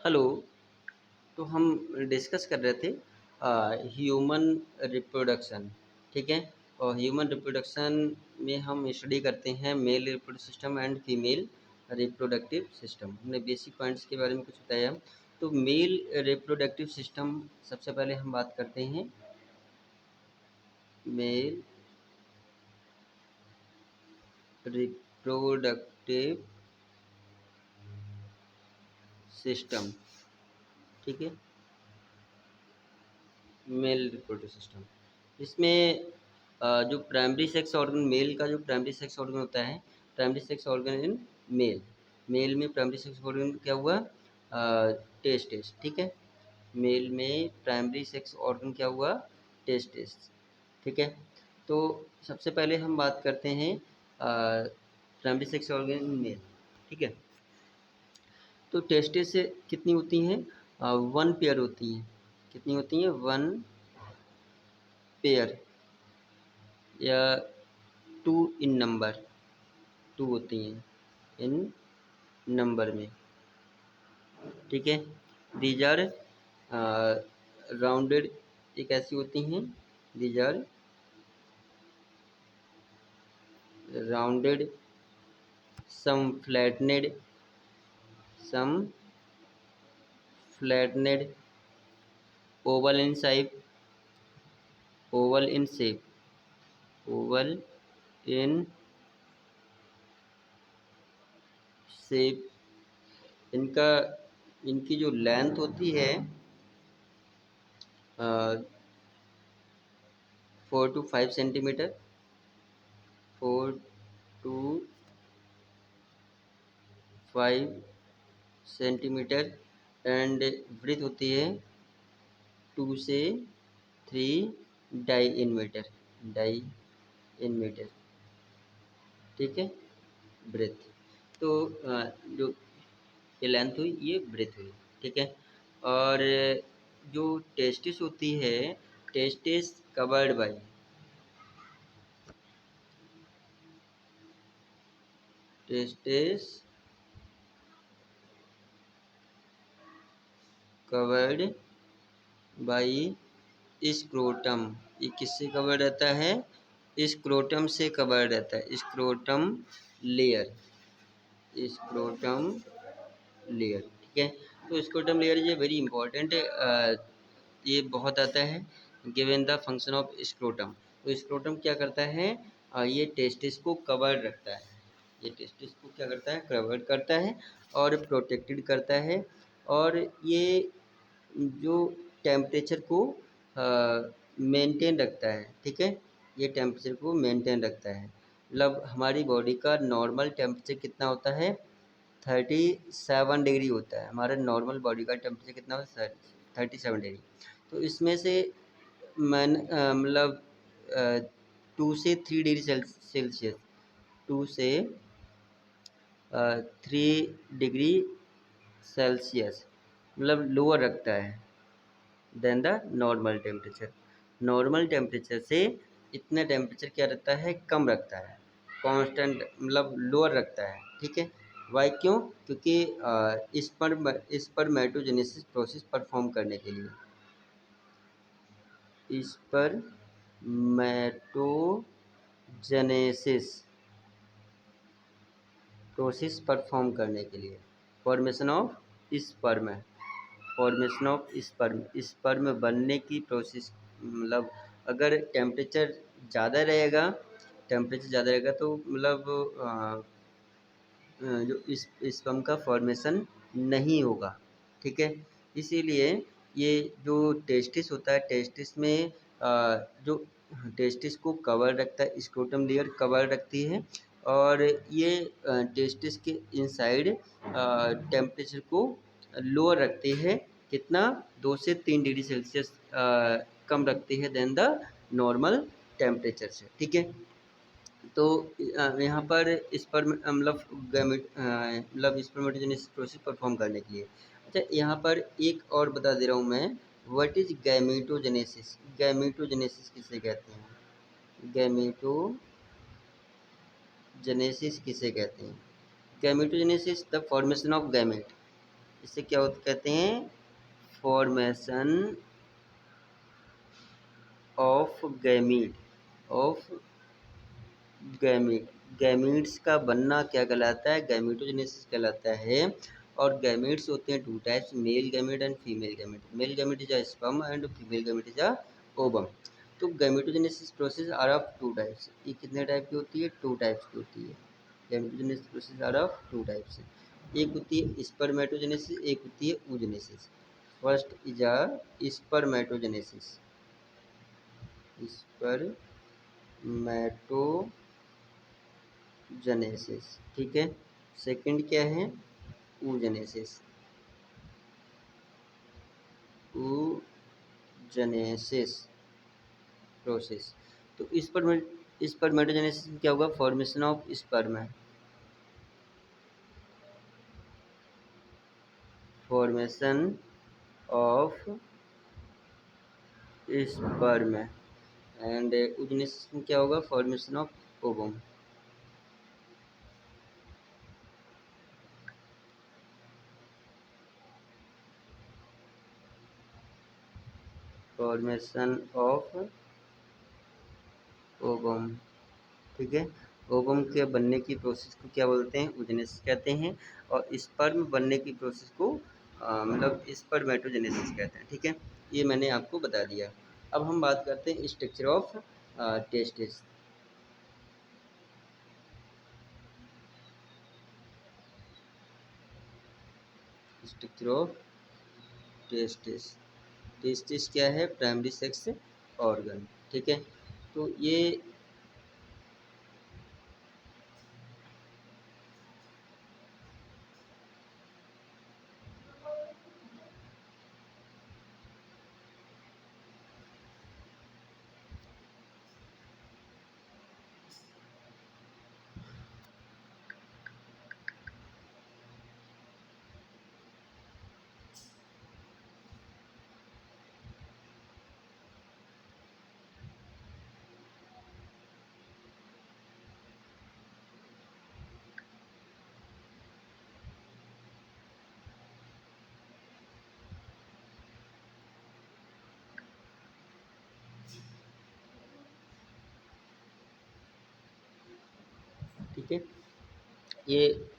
Hello. तो हम discuss कर रहे थे ह्यूमन रिप्रोडक्शन। ठीक है। और ह्यूमन रिप्रोडक्शन में हम स्टडी करते हैं male reproductive system and female reproductive system. हमने बेसिक पॉइंट्स के बारे में कुछ बताया। तो मेल रिप्रोडक्टिव सिस्टम सबसे पहले हम बात करते हैं मेल रिप्रोडक्टिव सिस्टम। ठीक है। मेल रिप्रोडक्टिव सिस्टम इसमें जो प्राइमरी सेक्स ऑर्गन मेल का जो प्राइमरी सेक्स ऑर्गन होता है, primary sex organ in male. Male में प्राइमरी सेक्स ऑर्गन क्या हुआ? टेस्टिस। ठीक है। मेल में प्राइमरी सेक्स ऑर्गन क्या हुआ? टेस्टिस। ठीक है। तो सबसे पहले हम बात करते हैं primary sex organ in male. ठीक है। तो टेस्टिस से कितनी होती हैं? वन पेयर होती हैं। कितनी होती हैं? वन पेयर या टू इन नंबर। टू होती हैं इन नंबर में। ठीक है। These are rounded. एक ऐसी होती हैं these are rounded, some flattened, some flattened, oval in shape, oval in shape, oval in shape. इनका इनकी जो लेंथ होती है 4 to 5 centimeter. 4 to 5 centimeter. And breadth होती है 2 से 3 diameter. Diameter. ठीक है। ब्रेथ। तो जो ये लेंथ हुई, ये ब्रेथ हुई। ठीक है। और जो टेस्टिस होती है, testis covered by, testis covered by scrotum. ये किससे कवर रहता है? स्क्रोटम से कवर रहता है। Scrotum layer, scrotum layer. ठीक है। तो स्क्रोटम लेयर ये वेरी इंपॉर्टेंट है। ये बहुत आता है given the function of scrotum. तो स्क्रोटम क्या करता है? ये टेस्टिस को कवर रखता है। ये टेस्टिस को क्या करता है? कवर करता है और प्रोटेक्टेड करता है। और ये जो टेम्परेचर को मेंटेन रखता है। ठीक है। ये टेम्परेचर को मेंटेन रखता है। मतलब हमारी बॉडी का नॉर्मल टेम्परेचर कितना होता है? 37 डिग्री होता है। हमारा नॉर्मल बॉडी का टेम्परेचर कितना होता है? 37 डिग्री। तो इसमें से मतलब 2 से 3 डिग्री सेल्सियस, 2 से 3 डिग्री सेल्सियस मतलब लोअर रखता है than the normal temperature. Normal temperature से इतना टेम्परेचर क्या रहता है? कम रखता है। कांस्टेंट मतलब लोअर रखता है। ठीक है। वाई? क्यों? क्योंकि स्पर्मेटोजेनेसिस प्रोसेस परफॉर्म करने के लिए, स्पर्मेटोजेनेसिस प्रोसेस परफॉर्म करने के लिए, formation of sperm, formation of sperm, sperm बनने की प्रोसेस। मतलब अगर टेम्परेचर ज़्यादा रहेगा, टेम्परेचर ज़्यादा रहेगा तो मतलब जो इस स्पर्म का फॉर्मेशन नहीं होगा। ठीक है। इसीलिए ये जो टेस्टिस होता है, टेस्टिस में जो टेस्टिस को कवर रखता है, स्क्रोटम लेयर कवर रखती है। और ये टेस्टिस के इनसाइड टेम्परेचर को लोअर रखती है। कितना? 2 से 3 डिग्री सेल्सियस कम रखती है देन द नॉर्मल टेम्परेचर से। ठीक है। तो यहाँ पर स्पर्म मतलब मतलब स्पर्मेटोजेनेसिस प्रोसेस परफॉर्म करने के लिए। अच्छा, यहाँ पर एक और बता दे रहा हूँ मैं। What is gametogenesis? गैमेटोजेनेसिस किसे कहते हैं? गैमेटोजेनेसिस किसे कहते हैं? Gametogenesis the formation of gamete. इसे क्या कहते हैं? Formation of gamete, of gamete. Gametes का बनना क्या कहलाता है? गैमीटोजेनेसिस कहलाता है। और गैमीट्स होते हैं two types, male gamete and female gamete. Male gamete is a sperm and female gamete is a ovum. तो gametogenesis process are of two types. ये कितने टाइप की होती है? टू टाइप्स की होती है। Gametogenesis process are of two types. एक होती है स्पर्मेटोजेनेसिस, एक होती है oogenesis। First is a spermatogenesis, spermatogenesis, ठीक है। सेकंड क्या है? oogenesis, oogenesis process. तो स्पर्मेटोजेनेसिस में क्या होगा? फॉर्मेशन ऑफ स्पर्म है, formation of sperm. And oogenesis में क्या होगा? Formation of ovum, formation of ovum, ठीक है। ओवम के बनने की प्रोसेस को क्या बोलते हैं? oogenesis कहते हैं। और स्पर्म बनने की प्रोसेस को मतलब स्पर्मेटोजेनेसिस कहते हैं, ठीक है। ये मैंने आपको बता दिया। अब हम बात करते हैं structure of testis. Structure of testis. Testis क्या है? प्राइमरी सेक्स ऑर्गन, ठीक है। तो ये ठीक है, ये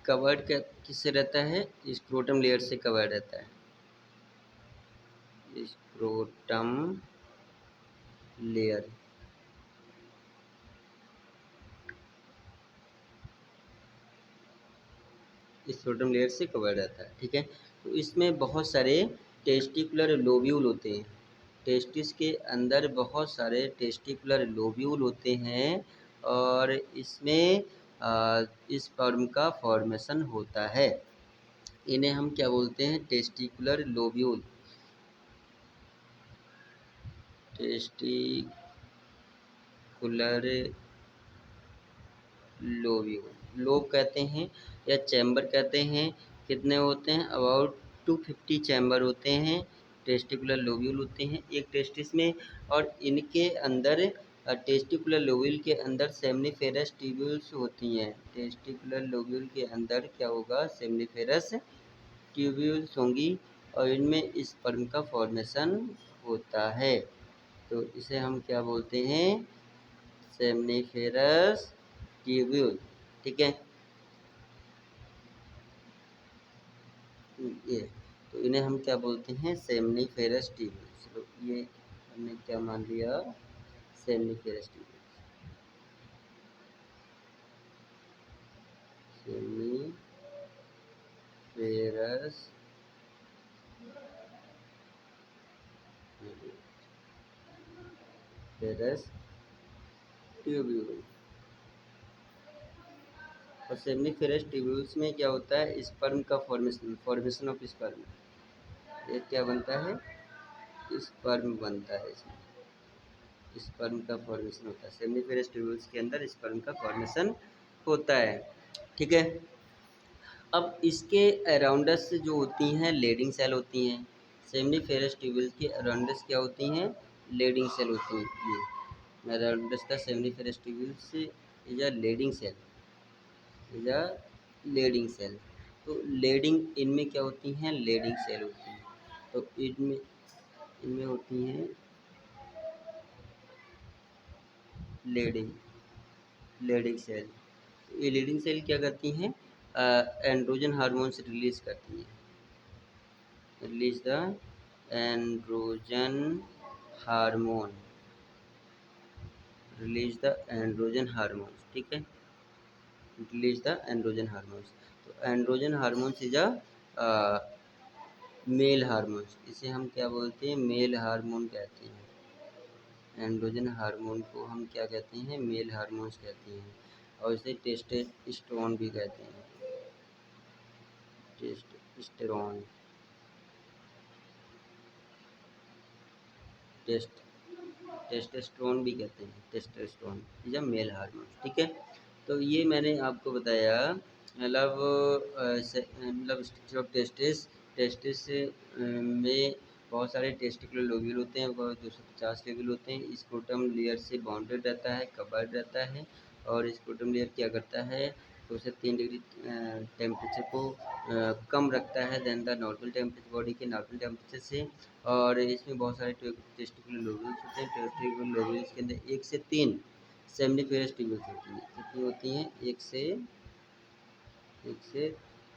कवर्ड किससे रहता है? स्क्रोटम लेयर से कवर्ड रहता है, स्क्रोटम लेयर। स्क्रोटम लेयर से कवर्ड रहता है, ठीक है। तो इसमें बहुत सारे टेस्टिकुलर लोब्यूल होते हैं। टेस्टिस के अंदर बहुत सारे टेस्टिकुलर लोब्यूल होते हैं और इसमें स्पर्म का फॉर्मेशन होता है। इन्हें हम क्या बोलते हैं? Testicular lobule, testicular lobule, lobe कहते हैं या चैम्बर कहते हैं। कितने होते हैं? अबाउट 250 चैम्बर होते हैं, टेस्टिकुलर लोब्यूल होते हैं एक टेस्टिस में। और इनके अंदर टेस्टिकुलर लोब्यूल के अंदर सेमनीफेरस ट्यूब्यूल्स होती हैं। टेस्टिकुलर लोब्यूल के अंदर क्या होगा? सेमनीफेरस ट्यूब्यूल्स होंगी और इनमें स्पर्म का फॉर्मेशन होता है। तो इसे हम क्या बोलते हैं? सेमनीफेरस ट्यूब्यूल, ठीक है। ये तो इन्हें हम क्या बोलते हैं? Seminiferous tubules. तो ये हमने क्या मान लिया? Seminiferous tubules, seminiferous ferrous tubule. और सेमनीफेरस ट्यूब्यूल्स में क्या होता है? स्पर्म का फॉर्मेशन, फॉर्मेशन ऑफ स्पर्म। ये क्या बनता है? स्पर्म बनता है इसमें, स्पर्म का फॉर्मेशन होता है। सेमनीफेरस ट्यूब्यूल्स के अंदर स्पर्म का फॉर्मेशन होता है, ठीक है। अब इसके अराउंडस जो होती हैं लेडिंग सेल होती हैं। सेमनीफेरस ट्यूब्यूल्स के अराउंडस क्या होती हैं? लेडिंग सेल होती हैं। ये arounds the seminiferous tubules is a Leydig cell, is a Leydig cell. तो लेडिंग इनमें क्या होती हैं, लेडिंग सेल होती हैं। तो इनमें इनमें होती हैं लेडिंग लीडिंग सेल। ये लीडिंग सेल क्या करती हैं, एंड्रोजन हार्मोन्स रिलीज करती हैं, release the androgen hormone, release the androgen hormones, ठीक है, रिलीज द एंड्रोजन हार्मोन्स। तो androgen hormones is a male hormones, इसे हम क्या बोलते हैं, मेल हार्मोन कहते हैं। एंड्रोजन हार्मोन को हम क्या कहते हैं, मेल हार्मोन्स कहते हैं, और इसे टेस्टोस्टेरोन भी कहते हैं, टेस्टोस्टेरोन, टेस्ट टेस्टोस्टेरोन भी कहते हैं, testosterone is a male hormone, ठीक है। तो ये मैंने आपको बताया, मतलब मतलब स्ट्रक्चर ऑफ टेस्टिस। टेस्टिस में बहुत सारे टेस्टिकुलर लोब्यूल होते हैं, वो 250 लोब्यूल होते हैं। स्क्रोटम लेयर से बाउंडेड रहता है, कवर्ड रहता है, और स्क्रोटम लेयर क्या करता है, 2 से 3 डिग्री टेम्परेचर को कम रखता है than the normal temperature, body के नॉर्मल टेम्परेचर से। और इसमें बहुत सारे टेस्टिकुलर लोब्यूल्स होते हैं। टेस्टिकुलर लोब्यूल्स के अंदर 1 से 3 सेमनीफेरस ट्यूब्यूल्स होती हैं। कितनी होती हैं, 1 से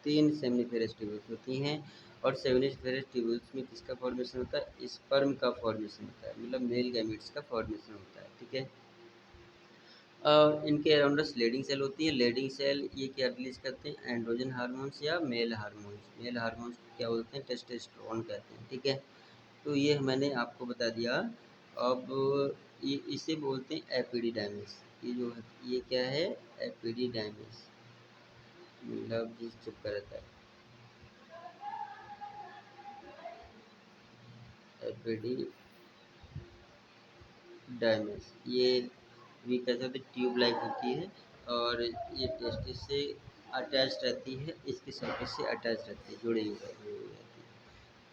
3 सेमनीफेरस ट्यूब्यूल्स होती हैं। और सेमनीफेरस ट्यूब्यूल्स में किसका फॉर्मेशन होता है, स्पर्म का फॉर्मेशन होता है, मतलब मेल गैमेट्स का फॉर्मेशन होता है, ठीक है। इनके अराउंड लेडिंग सेल होती है। लेडिंग सेल ये क्या रिलीज करते हैं, एंड्रोजन हार्मोन्स या मेल हार्मोन्स। मेल हार्मोन्स क्या बोलते हैं, टेस्टोस्टेरोन कहते हैं, ठीक है। तो ये मैंने आपको बता दिया। अब ये इसे बोलते हैं एपिडिडाइमिस। ये जो है ये क्या है, एपिडिडाइमिस, मतलब जिस चिपका रहता है, एपिडिडाइमिस। ये भी कह सकते ट्यूब लाइक होती है, और ये टेस्टिस से अटैच रहती है, इसकी सर्फेस से अटैच रहती है, जुड़ी हुई रहती है।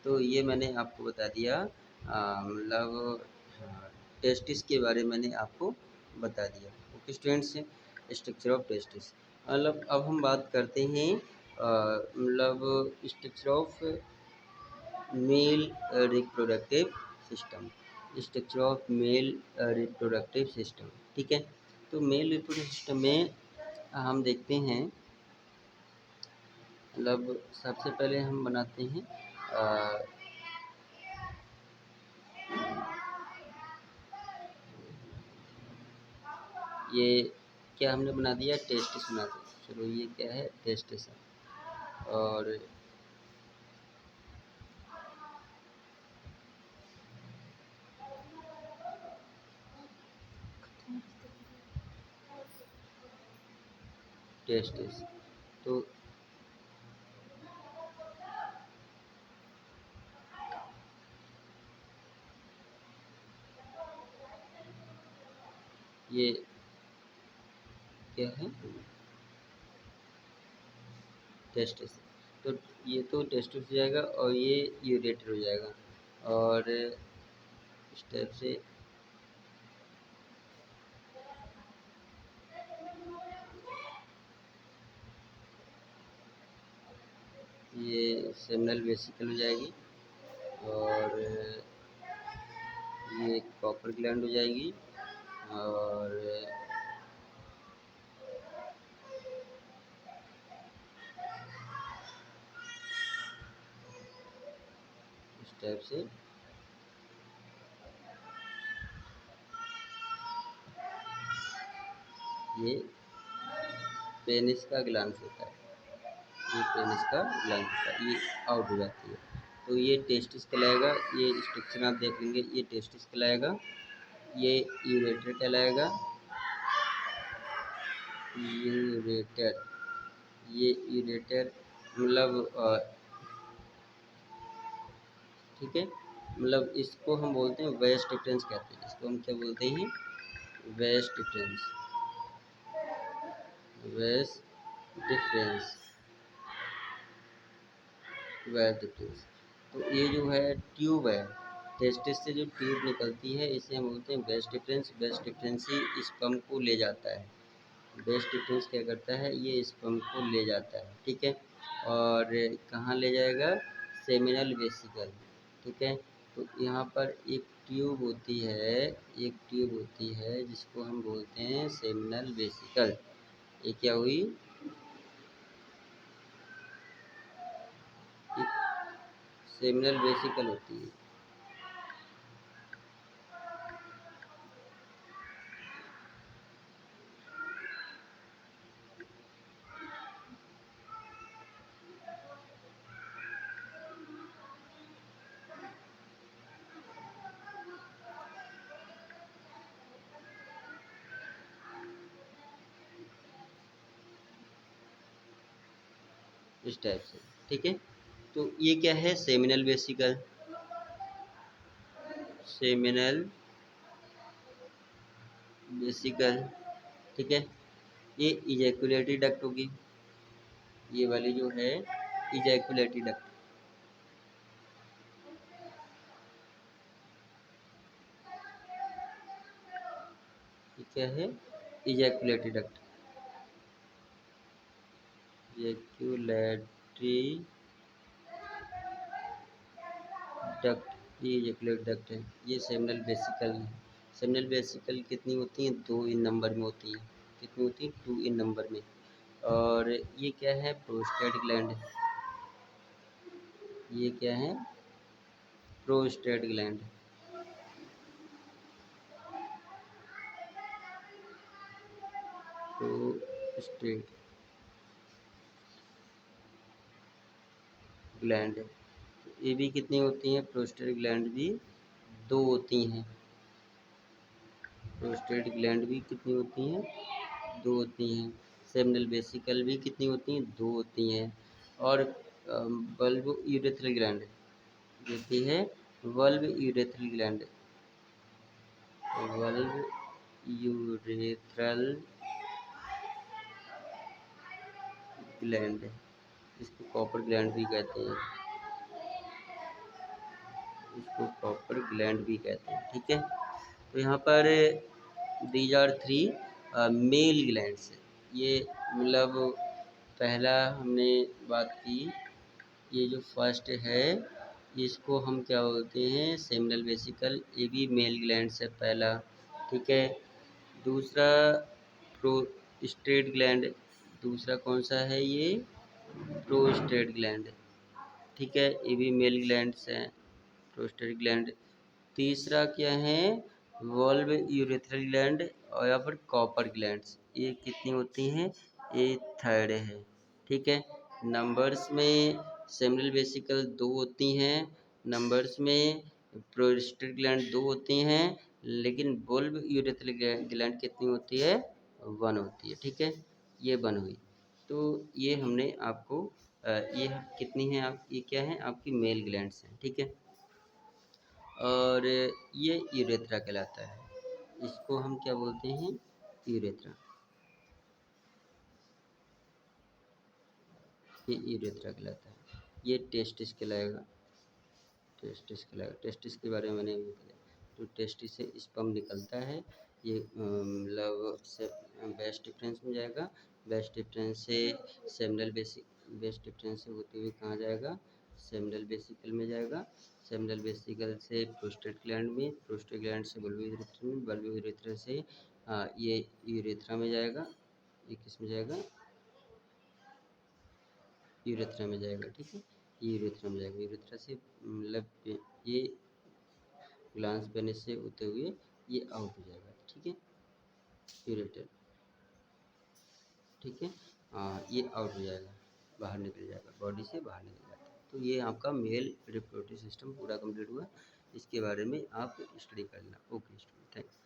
तो ये मैंने आपको बता दिया, मतलब टेस्टिस के बारे में मैंने आपको बता दिया। Okay students, structure of testis. मतलब अब हम बात करते हैं मतलब structure of male reproductive system, structure of male reproductive system, ठीक है। तो मेल रिप्रोडक्टिव सिस्टम में हम देखते हैं, मतलब सबसे पहले हम बनाते हैं ये क्या हमने बना दिया, टेस्टिस बना दिया। चलो ये क्या है, टेस्टिस है। और टेस्टिस, तो ये क्या है, टेस्टिस। तो ये तो टेस्टिस हो जाएगा, और ये यूरेटर हो जाएगा। और इस टाइप से ये सेमिनल वेसिकल हो जाएगी, और ये कॉपर ग्लैंड हो जाएगी, और इस टाइप से ये पेनिस का ग्लैंड होता है, ये पेनिस का ग्लैंड होता है, ये आउट हो जाती है। तो ये टेस्टिस कहलाएगा। ये स्ट्रक्चर आप देख लेंगे, ये टेस्टिस कहलाएगा, ये यूरेटर कहलाएगा, यूरेटर, ये यूरेटर मतलब ठीक है, मतलब इसको हम बोलते हैं वेस्ट डिफरेंस कहते हैं, इसको हम क्या बोलते हैं, waste difference, waste difference, waste difference. तो ये जो है ट्यूब है, टेस्टिस से जो ट्यूब निकलती है इसे हम बोलते हैं वेस्ट डिफरेंस। वेस्ट डिफरेंस ही स्पर्म को ले जाता है, वेस्ट डिफरेंस क्या करता है, ये स्पर्म को ले जाता है, ठीक है। और कहाँ ले जाएगा, सेमिनल वेसिकल। ठीक है, तो यहाँ पर एक ट्यूब होती है, एक ट्यूब होती है जिसको हम बोलते हैं सेमिनल वेसिकल। ये क्या हुई, सेमिनल वेसिकल होती है। इस टाइप से। ठीक है, तो ये क्या है, सेमिनल वेसिकल, सेमिनल वेसिकल। ठीक है, ये इजैकुलेटरी डक्ट होगी, ये वाली जो है इजैकुलेटरी डक्ट। ये क्या है, इजैकुलेटरी डक्ट, इजैकुलेटरी डक्ट, ये इजैकुलेटरी डक्ट है। ये सेमिनल वेसिकल है। सेमिनल वेसिकल कितनी होती हैं, 2 इन नंबर में होती हैं। कितनी होती हैं, 2 इन नंबर में। और ये क्या है, प्रोस्टेट ग्लैंड। ये क्या है, प्रोस्टेट ग्लैंड, प्रोस्टेट ग्लैंड। ये भी कितनी होती हैं, प्रोस्टेट ग्लैंड भी 2 होती हैं। प्रोस्टेट ग्लैंड भी कितनी होती हैं, 2 होती हैं। सेमिनल वेसिकल भी कितनी होती हैं, 2 होती हैं। और बल्ब यूरेथ्रल ग्लैंड होती है, bulb urethral gland, bulb urethral gland, इसको कॉपर ग्लैंड भी कहते हैं, इसको कॉपर ग्लैंड भी कहते हैं। ठीक है, तो यहाँ पर दीज आर 3 मेल ग्लैंड्स। ये मतलब पहला हमने बात की, ये जो फर्स्ट है इसको हम क्या बोलते हैं, सेमिनल वेसिकल, ये भी मेल ग्लैंड से पहला। ठीक है, दूसरा प्रोस्टेट ग्लैंड, दूसरा कौन सा है, ये प्रोस्टेट ग्लैंड। ठीक है, ये भी मेल ग्लैंड से है, प्रोस्टेट ग्लैंड। तीसरा क्या है, वॉल्व यूरेथ्रल ग्लैंड और या फिर कॉपर ग्लैंड्स। ये कितनी होती हैं, ये थर्ड है। ठीक है, नंबर्स में सेमिनल वेसिकल 2 होती हैं, नंबर्स में प्रोस्टेट ग्लैंड 2 होती हैं, लेकिन वॉल्व यूरेथ्रल ग्लैंड कितनी होती है, 1 होती है। ठीक है, ये 1 हुई। तो ये हमने आपको ये कितनी है, आप ये क्या है, आपकी मेल ग्लैंड्स हैं। ठीक है, और ये यूरेथ्रा कहलाता है, इसको हम क्या बोलते हैं, यूरेथ्रा, ये यूरेथ्रा कहलाता है। ये टेस्टिस कहलाएगा, टेस्टिस कहलाएगा। टेस्टिस के बारे में मैंने अभी बताया, तो टेस्टिस से स्पर्म निकलता है। ये मतलब से बेस्ट डिफरेंस में जाएगा, बेस्ट डिफरेंस से सेमिनल बेसिक, बेस्ट डिफरेंस से होते हुए कहाँ जाएगा, सेमिनल वेसिकल में जाएगा, सेमिनल वेसिकल से प्रोस्टेट ग्लैंड में, प्रोस्टेट ग्लैंड से बल्ब यूरेथ्रा में, बल्ब यूरेथ्रा से ये यूरेथ्रा में जाएगा, ये किस में जाएगा, यूरेथ्रा में जाएगा। ठीक है, ये यूरेथ्रा में जाएगा, यूरेथ्रा से मतलब ये ग्लांस पेनिस से होते हुए ये आउट हो जाएगा। ठीक है, यूरेटर। ठीक है, ये आउट हो जाएगा, बाहर निकल जाएगा, बॉडी से बाहर निकल जाता है। तो ये आपका मेल रिप्रोडक्टिव सिस्टम पूरा कंप्लीट हुआ। इसके बारे में आप स्टडी कर लेना। Okay student, thanks.